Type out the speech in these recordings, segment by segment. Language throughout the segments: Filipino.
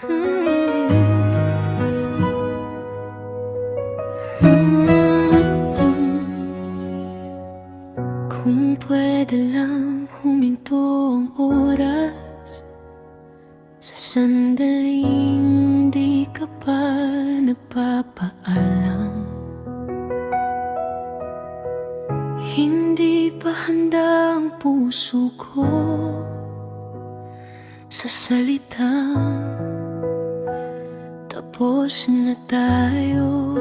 Kung pwede lang huminto ang oras sa sandaling di ka pa nagpapaalam, hindi pa handa ang puso ko sa salitang tapos na tayo.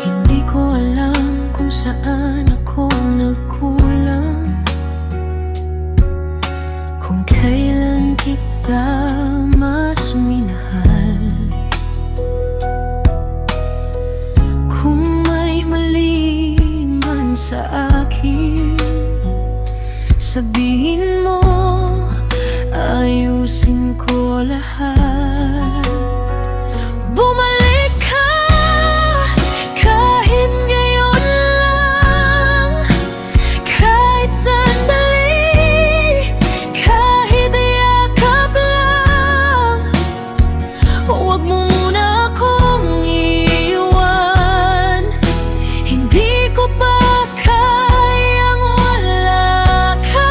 Hindi ko alam kung saan ako nagkulang, kung kailan kita mas minahal, kung may mali man sa akin, sabihin mo, ayusin ko lahat. Bumalik ka kahit ngayon lang, kahit sandali, kahit yakap lang. Huwag mo muna akong iiwan, hindi ko pa kayang wala ka.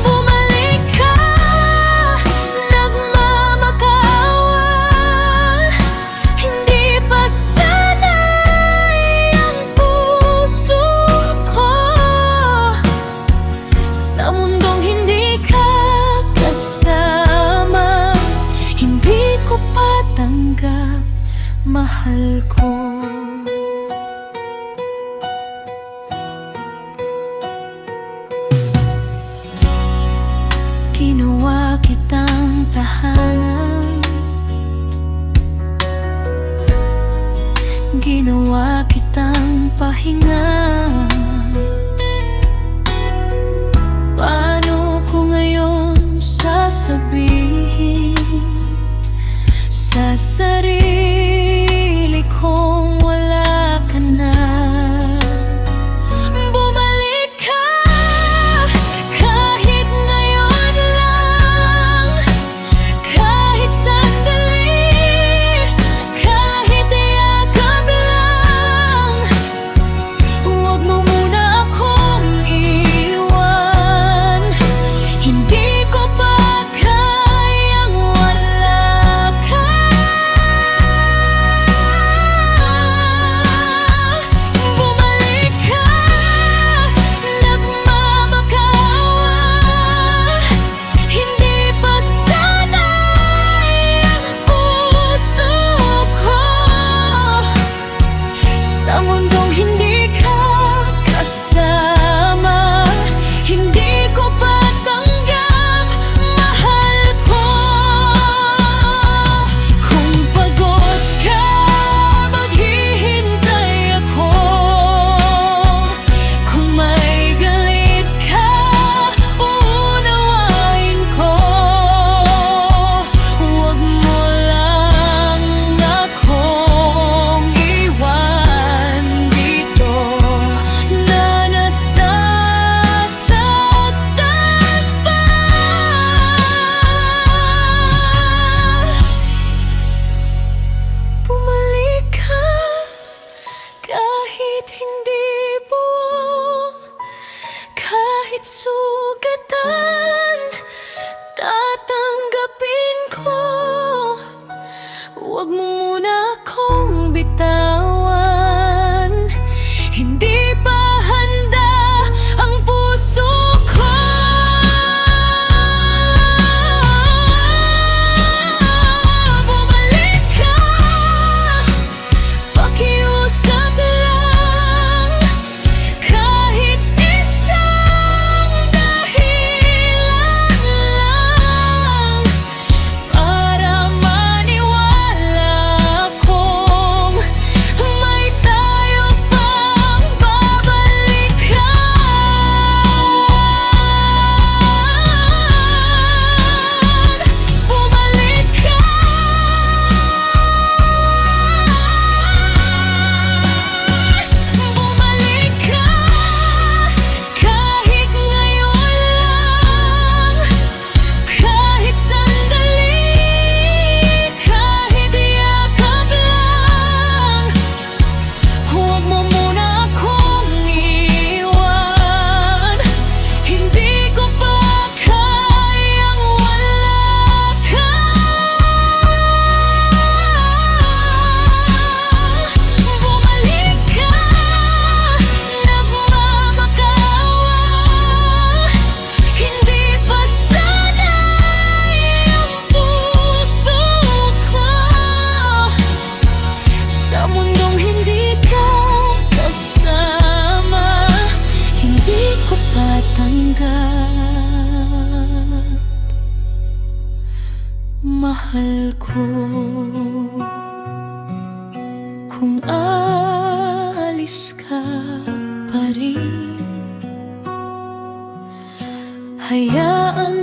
Bumalik ka, nagmamakawan, hindi pa sanay ang puso ko sa mundong hindi ka kasama. Hindi ko pa tanggap, mahal ko. Ginawa kitang tahanan, ginawa kitang pahinga. Paano ko ngayon sasabihin sa sarili kong wala ka na? Bumalik ka kahit ngayon lang, kahit sandali, kahit yakap lang. Huwag mo muna akong iwan, hindi ko pa kayang wala ka. Bumalik ka, nagmamakawan, hindi pa sanay ang puso ko sa mundong hindi ka kasama. Hindi ko pa tanggap, mahal ko. Kung pagod ka, maghihintay ako. Kung may galit ka, uunawain ko. Huwag mo lang akong iwan dito na nasasaktan pa. Bumalik ka kahit hindi buo, kahit sugatan, tatanggapin ko. Huwag mo muna akong bitawan, hindi pa handa ang puso ko. Bumalik ka, pakiusap lang, kahit isang dahilan lang, para maniwala akong matanggap. Mahal ko kung aalis ka pa rin. Hayaan